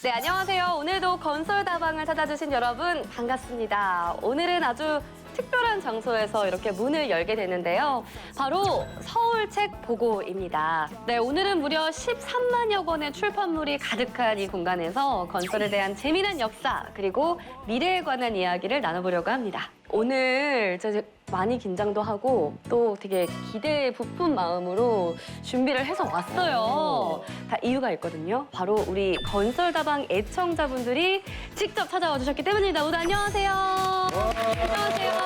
네, 안녕하세요. 오늘도 건설다방을 찾아주신 여러분 반갑습니다. 오늘은 아주 특별한 장소에서 이렇게 문을 열게 되는데요. 바로 서울책보고입니다. 네, 오늘은 무려 13만여 권의 출판물이 가득한 이 공간에서 건설에 대한 재미난 역사 그리고 미래에 관한 이야기를 나눠보려고 합니다. 오늘 저 많이 긴장도 하고 또 되게 기대에 부푼 마음으로 준비를 해서 왔어요. 다 이유가 있거든요. 바로 우리 건설다방 애청자분들이 직접 찾아와 주셨기 때문입니다. 모두 안녕하세요. 안녕하세요.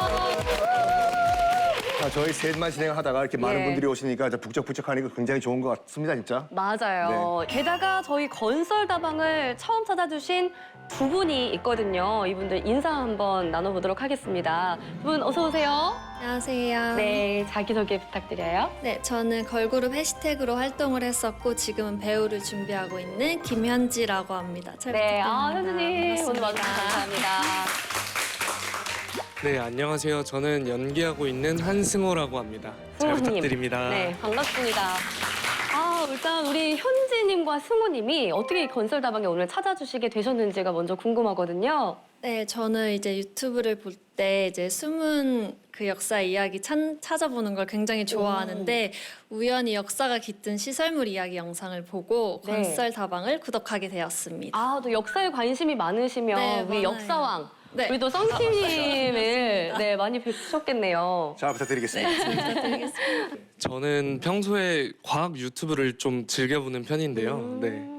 저희 셋만 진행하다가 이렇게 많은 분들이 오시니까 북적북적하니까 굉장히 좋은 것 같습니다, 진짜. 맞아요. 게다가 저희 건설다방을 처음 찾아주신 두 분이 있거든요. 이분들 인사 한번 나눠보도록 하겠습니다. 두 분 어서 오세요. 안녕하세요. 네, 자기소개 부탁드려요. 네, 저는 걸그룹 해시태그로 활동을 했었고 지금은 배우를 준비하고 있는 김현지라고 합니다. 잘 네, 부탁드립니다. 현주님 오늘 반갑습니다. 와주셔서 감사합니다. 네, 안녕하세요. 저는 연기하고 있는 한승호라고 합니다. 잘 승호님. 부탁드립니다. 네, 반갑습니다. 일단 우리 현지님과 승호님이 어떻게 이 건설다방에 오늘 찾아주시게 되셨는지가 먼저 궁금하거든요. 네, 저는 이제 유튜브를 볼 때 이제 숨은 그 역사 이야기 찾아보는 걸 굉장히 좋아하는데 우연히 역사가 깃든 시설물 이야기 영상을 보고 네. 건설다방을 구독하게 되었습니다. 또 역사에 관심이 많으시면 네, 우리 많아요. 역사왕 네. 우리 또 썬킴님을 네, 많이 뵙으셨겠네요. 잘 부탁드리겠습니다. 부탁드리겠습니다. 저는 평소에 과학 유튜브를 좀 즐겨보는 편인데요. 네.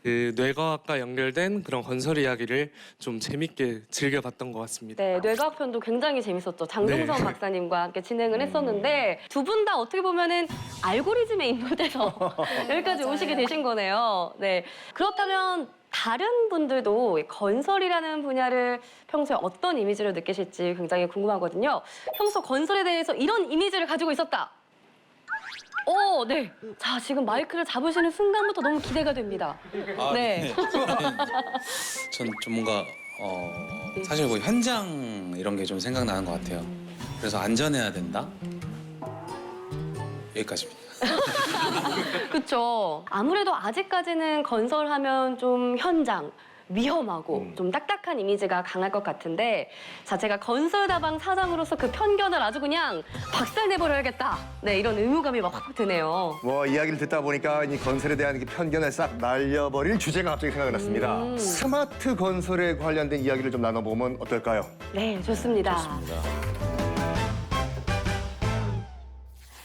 그 뇌과학과 연결된 그런 건설 이야기를 좀 재밌게 즐겨봤던 것 같습니다. 네, 뇌과학 편도 굉장히 재밌었죠. 장동선 네. 박사님과 함께 진행을 했었는데 두 분 다 어떻게 보면은 알고리즘에 인도돼서 여기까지 맞아요. 오시게 되신 거네요. 네, 그렇다면 다른 분들도 이 건설이라는 분야를 평소에 어떤 이미지로 느끼실지 굉장히 궁금하거든요. 평소 건설에 대해서 이런 이미지를 가지고 있었다. 네. 자, 지금 마이크를 잡으시는 순간부터 너무 기대가 됩니다. 네. 전 좀 뭔가 사실 뭐 현장 이런 게 좀 생각나는 것 같아요. 그래서 안전해야 된다. 여기까지입니다. 그렇죠. 아무래도 아직까지는 건설하면 좀 현장, 위험하고 좀 딱딱한 이미지가 강할 것 같은데 자, 제가 건설다방 사장으로서 그 편견을 아주 그냥 박살내버려야겠다. 네, 이런 의무감이 막 확 드네요. 이야기를 듣다 보니까 이 건설에 대한 그 편견을 싹 날려버릴 주제가 갑자기 생각이 났습니다. 스마트 건설에 관련된 이야기를 좀 나눠보면 어떨까요? 네, 좋습니다.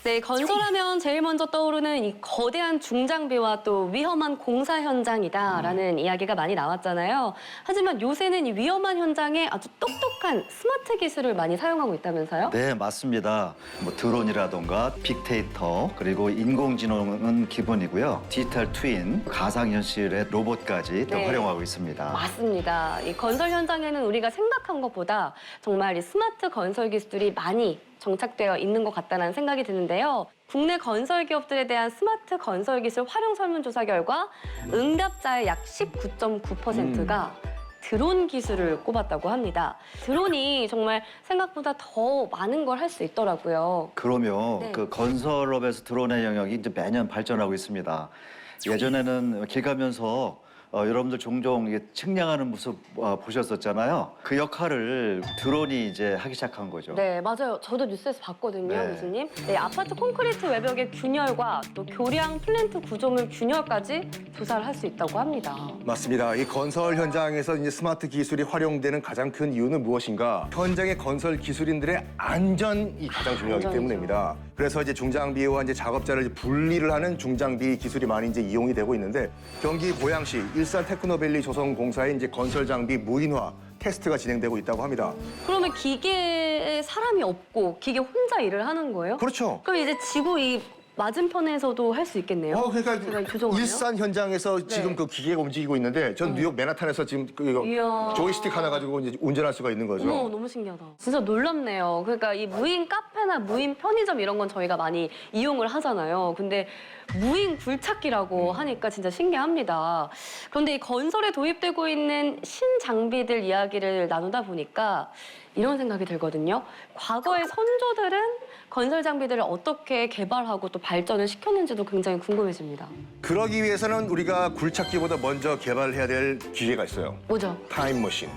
네, 건설하면 제일 먼저 떠오르는 이 거대한 중장비와 또 위험한 공사 현장이다라는 이야기가 많이 나왔잖아요. 하지만 요새는 이 위험한 현장에 아주 똑똑한 스마트 기술을 많이 사용하고 있다면서요? 네, 맞습니다. 뭐 드론이라던가 빅데이터 그리고 인공지능은 기본이고요. 디지털 트윈, 가상현실의 로봇까지 또 네. 활용하고 있습니다. 맞습니다. 이 건설 현장에는 우리가 생각한 것보다 정말 이 스마트 건설 기술이 많이 정착되어 있는 것 같다는 생각이 드는데요. 국내 건설 기업들에 대한 스마트 건설 기술 활용 설문조사 결과 응답자의 약 19.9%가 드론 기술을 꼽았다고 합니다. 드론이 정말 생각보다 더 많은 걸 할 수 있더라고요. 그러면 네. 그 건설업에서 드론의 영역이 이제 매년 발전하고 있습니다. 예전에는 길 가면서 여러분들 종종 이게 측량하는 모습 보셨었잖아요. 그 역할을 드론이 이제 하기 시작한 거죠. 네, 맞아요. 저도 뉴스에서 봤거든요, 네. 교수님. 네, 아파트 콘크리트 외벽의 균열과 또 교량 플랜트 구조물 균열까지 조사를 할 수 있다고 합니다. 맞습니다. 이 건설 현장에서 이제 스마트 기술이 활용되는 가장 큰 이유는 무엇인가? 현장의 건설 기술인들의 안전이 가장 중요하기 안전이죠. 때문입니다. 그래서 이제 중장비와 이제 작업자를 이제 분리를 하는 중장비 기술이 많이 이제 이용이 되고 있는데 경기 고양시 일산 테크노밸리 조성공사의 이제 건설 장비 무인화 테스트가 진행되고 있다고 합니다. 그러면 기계에 사람이 없고 기계 혼자 일을 하는 거예요? 그렇죠. 그럼 이제 지구 이 맞은편에서도 할 수 있겠네요. 그러니까 제가 조종하나요? 일산 현장에서 지금 그 기계가 움직이고 있는데 전 뉴욕 맨하탄에서 지금 이야. 조이스틱 하나 가지고 이제 운전할 수가 있는 거죠. 어머, 너무 신기하다. 진짜 놀랍네요. 그러니까 이 무인 카페나 무인 편의점 이런 건 저희가 많이 이용을 하잖아요. 근데 무인 굴착기라고 하니까 진짜 신기합니다. 그런데 이 건설에 도입되고 있는 신장비들 이야기를 나누다 보니까 이런 생각이 들거든요. 과거의 선조들은 건설 장비들을 어떻게 개발하고 또 발전을 시켰는지도 굉장히 궁금해집니다. 그러기 위해서는 우리가 굴착기보다 먼저 개발해야 될 기계가 있어요. 뭐죠? 타임머신.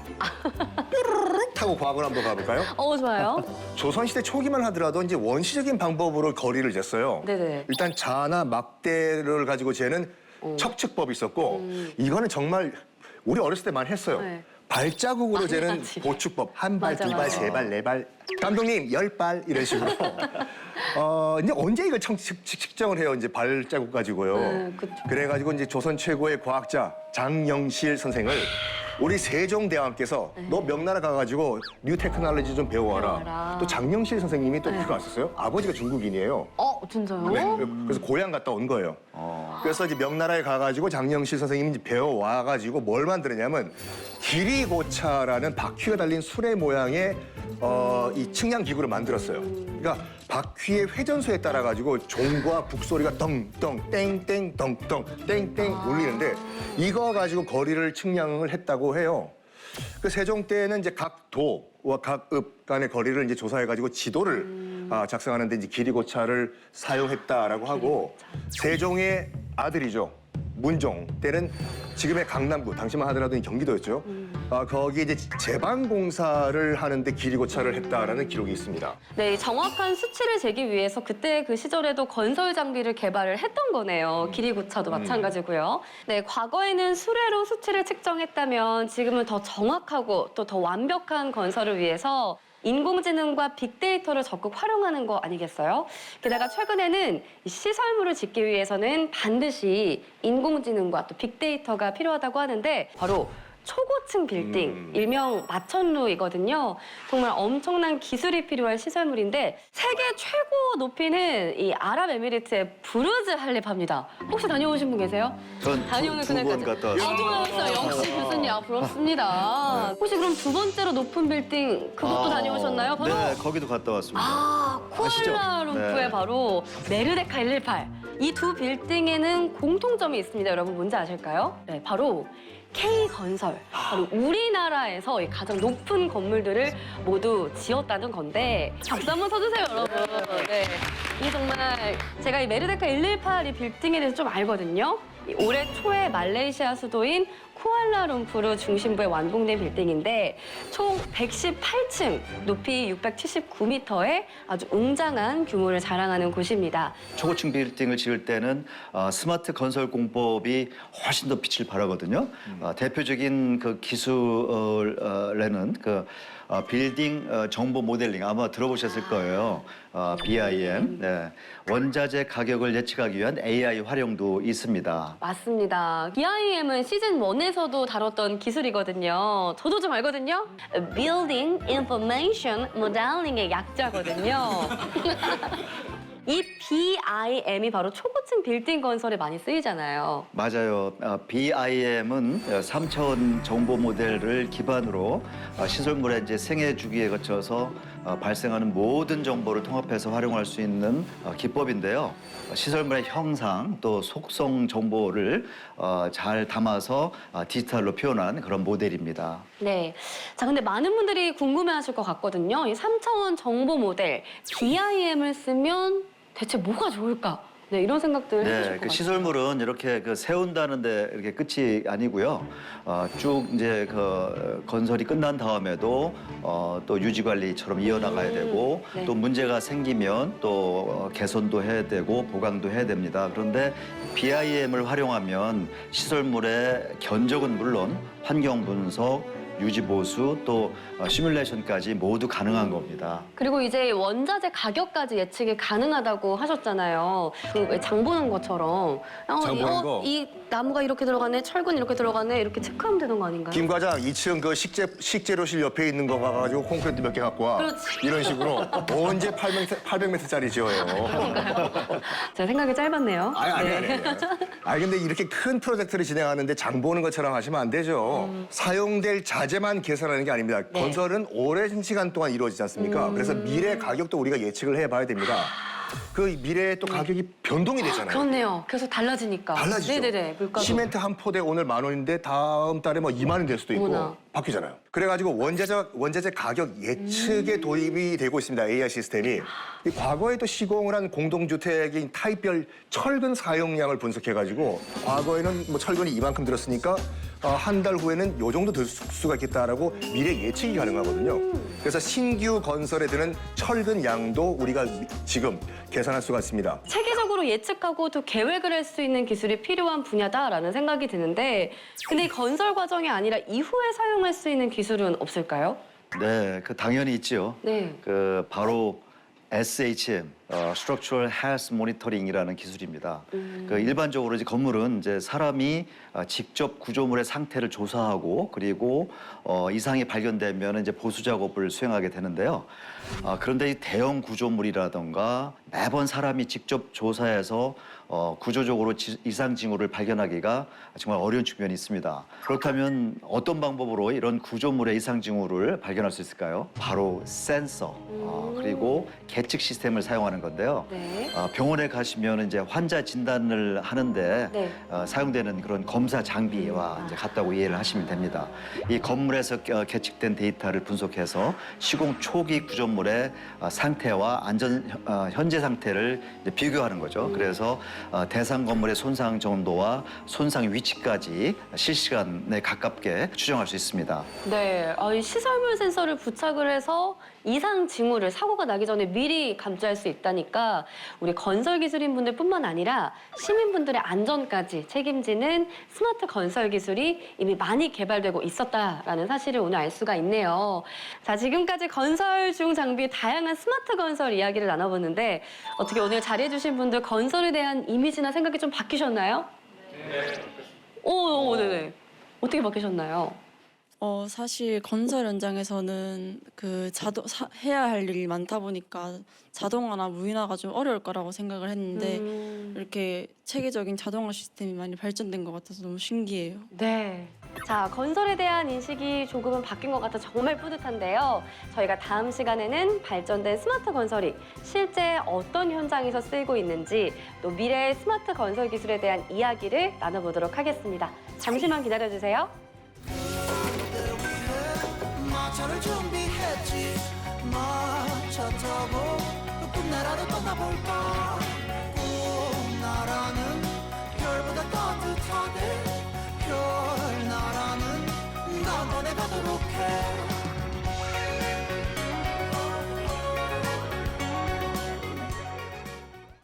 뾰루룩 타고 과거로 한번 가볼까요? 좋아요. 조선시대 초기만 하더라도 이제 원시적인 방법으로 거리를 쟀어요. 네네. 일단 자나 막대를 가지고 재는 척측법이 있었고 이거는 정말 우리 어렸을 때 많이 했어요. 네. 발자국으로 많이 재는 하지. 보축법. 한 발, 맞아, 두 발, 맞아. 세 발, 네 발. 감독님, 10발 이런 식으로. 이제 언제 이걸 측정을 해요? 이제 발자국 가지고요. 그쵸. 그래가지고 이제 조선 최고의 과학자 장영실 선생을 우리 세종대왕께서 너 명나라 가가지고 뉴 테크놀로지 좀 배워와라. 배워와라. 또 장영실 선생님이 또 그거 아셨어요? 아버지가 중국인이에요. 진짜요? 네, 그래서 고향 갔다 온 거예요. 그래서 이제 명나라에 가가지고 장영실 선생님이 이제 배워와가지고 뭘 만들었냐면 기리고차라는 바퀴가 달린 수레 모양의 이 측량 기구를 만들었어요. 그러니까 바퀴의 회전수에 따라 가지고 종과 북소리가 덩덩 땡땡 덩덩 땡땡 울리는데 이거 가지고 거리를 측량을 했다고 해요. 그 세종 때는 이제 각 도와 각 읍 간의 거리를 이제 조사해 가지고 지도를 작성하는데 이제 기리고차를 사용했다라고 하고 세종의 아들이죠. 문종 때는 지금의 강남구, 당시만 하더라도 경기도였죠. 거기에 이제 제방공사를 하는데 기리고차를 했다라는 기록이 있습니다. 네, 정확한 수치를 재기 위해서 그때 그 시절에도 건설 장비를 개발을 했던 거네요. 기리고차도 마찬가지고요. 네, 과거에는 수레로 수치를 측정했다면 지금은 더 정확하고 또 더 완벽한 건설을 위해서 인공지능과 빅데이터를 적극 활용하는 거 아니겠어요? 게다가 최근에는 이 시설물을 짓기 위해서는 반드시 인공지능과 또 빅데이터가 필요하다고 하는데 바로 초고층 빌딩, 일명 마천루이거든요. 정말 엄청난 기술이 필요한 시설물인데 세계 최고 높이는 이 아랍에미리트의 부르즈 할리파입니다. 혹시 다녀오신 분 계세요? 전 다녀오는 두 번 그날까지. 갔다 왔습니다. 다녀오셨어요. 역시 교수님, 부럽습니다. 혹시 그럼 두 번째로 높은 빌딩 그것도 다녀오셨나요? 바로 네, 거기도 갔다 왔습니다. 아시죠? 쿠알라룸푸르의 네. 바로 메르데카 118. 이 두 빌딩에는 공통점이 있습니다. 여러분 뭔지 아실까요? 네, 바로 K건설. 바로 우리나라에서 이 가장 높은 건물들을 모두 지었다는 건데 박수 한번 쳐주세요, 여러분. 네, 이 정말 제가 이 메르데카 118 이 빌딩에 대해서 좀 알거든요. 이 올해 초에 말레이시아 수도인 쿠알라룸푸르 중심부에 완공된 빌딩인데 총 118층, 높이 679m의 아주 웅장한 규모를 자랑하는 곳입니다. 초고층 빌딩을 지을 때는 스마트 건설 공법이 훨씬 더 빛을 발하거든요. 대표적인 그 기술에는 그 빌딩 정보 모델링 아마 들어보셨을 거예요. BIM. 네. 원자재 가격을 예측하기 위한 AI 활용도 있습니다. 맞습니다. BIM은 시즌 1에서도 다뤘던 기술이거든요. 저도 좀 알거든요. Building Information Modeling의 약자거든요. 이 BIM이 바로 초고층 빌딩 건설에 많이 쓰이잖아요. 맞아요. BIM은 3차원 정보 모델을 기반으로 시설물의 이제 생애 주기에 거쳐서 발생하는 모든 정보를 통합해서 활용할 수 있는 기법인데요. 시설물의 형상 또 속성 정보를 잘 담아서 디지털로 표현한 그런 모델입니다. 네. 자, 근데 많은 분들이 궁금해하실 것 같거든요. 이 3차원 정보 모델 BIM을 쓰면 대체 뭐가 좋을까? 네, 이런 생각들 해주실 네, 것 그 같아요. 시설물은 이렇게 그 세운다는데 이렇게 끝이 아니고요. 쭉 이제 그 건설이 끝난 다음에도 또 유지 관리처럼 이어나가야 되고 네. 또 문제가 생기면 또 개선도 해야 되고 보강도 해야 됩니다. 그런데 BIM을 활용하면 시설물의 견적은 물론 환경 분석, 유지 보수 또 시뮬레이션까지 모두 가능한 겁니다. 그리고 이제 원자재 가격까지 예측이 가능하다고 하셨잖아요. 그 왜 장 보는 것처럼 장 보는 거? 이 나무가 이렇게 들어가네, 철근 이렇게 들어가네 이렇게 체크하면 되는 거 아닌가요? 김 과장 2층 그 식재료실 옆에 있는 거 가가지고 콘크리트 몇 개 갖고 와. 그렇지. 이런 식으로 언제 800m짜리 지어요. 제 생각이 짧았네요. 아니. 근데 이렇게 큰 프로젝트를 진행하는데 장 보는 것처럼 하시면 안 되죠. 사용될 자재만 계산하는 게 아닙니다. 네. 건설은 오랜 시간 동안 이루어지지 않습니까? 그래서 미래 가격도 우리가 예측을 해봐야 됩니다. 그 미래에 또 가격이 변동이 되잖아요. 그렇네요. 계속 달라지니까. 달라지죠. 네네네. 물가도. 시멘트 한 포대 오늘 10,000원인데 다음 달에 뭐 2만 원 될 수도 있고 어머나. 바뀌잖아요. 그래가지고 원자재 가격 예측에 도입이 되고 있습니다. AI 시스템이. 이 과거에 또 시공을 한 공동주택인 타입별 철근 사용량을 분석해가지고 과거에는 뭐 철근이 이만큼 들었으니까 한 달 후에는 요 정도 들 수가 있겠다라고 미래 예측이 가능하거든요. 그래서 신규 건설에 드는 철근 양도 우리가 지금 계산할 수가 있습니다. 체계적으로 예측하고 또 계획을 할 수 있는 기술이 필요한 분야다라는 생각이 드는데 근데 이 건설 과정이 아니라 이후에 사용할 수 있는 기술은 없을까요? 네, 그 당연히 있지요. 네. 그 바로 SHM, Structural Health Monitoring이라는 기술입니다. 그 일반적으로 이제 건물은 이제 사람이 직접 구조물의 상태를 조사하고 그리고 이상이 발견되면 이제 보수 작업을 수행하게 되는데요. 그런데 이 대형 구조물이라던가 매번 사람이 직접 조사해서 구조적으로 이상 징후를 발견하기가 정말 어려운 측면이 있습니다. 그렇다면 어떤 방법으로 이런 구조물의 이상 징후를 발견할 수 있을까요? 바로 센서 그리고 계측 시스템을 사용하는 건데요. 네. 병원에 가시면 이제 환자 진단을 하는데 네. 사용되는 그런 검사 장비와 이제 같다고 이해를 하시면 됩니다. 이 건물에서 계측된 데이터를 분석해서 시공 초기 구조물의 상태와 현재 상태를 이제 비교하는 거죠. 그래서 대상 건물의 손상 정도와 손상 위치까지 실시간에 가깝게 추정할 수 있습니다. 네. 이 시설물 센서를 부착을 해서 이상 징후를 사고가 나기 전에 미리 감지할 수 있다니까 우리 건설 기술인 분들뿐만 아니라 시민분들의 안전까지 책임지는 스마트 건설 기술이 이미 많이 개발되고 있었다라는 사실을 오늘 알 수가 있네요. 자, 지금까지 건설 중 장비의 다양한 스마트 건설 이야기를 나눠봤는데 어떻게 오늘 자리해주신 분들 건설에 대한 이미지나 생각이 좀 바뀌셨나요? 네. 오, 네네. 어떻게 바뀌셨나요? 사실 건설 현장에서는 해야 할 일이 많다 보니까 자동화나 무인화가 좀 어려울 거라고 생각을 했는데 이렇게 체계적인 자동화 시스템이 많이 발전된 것 같아서 너무 신기해요. 네. 자, 건설에 대한 인식이 조금은 바뀐 것 같아 정말 뿌듯한데요. 저희가 다음 시간에는 발전된 스마트 건설이 실제 어떤 현장에서 쓰이고 있는지 또 미래의 스마트 건설 기술에 대한 이야기를 나눠보도록 하겠습니다. 잠시만 기다려주세요. 마차를 준비했지 마차 타고 꿈나라로 떠나볼까 꿈나라는 별보다 따뜻하대 별나라는 난 너네 가도록 해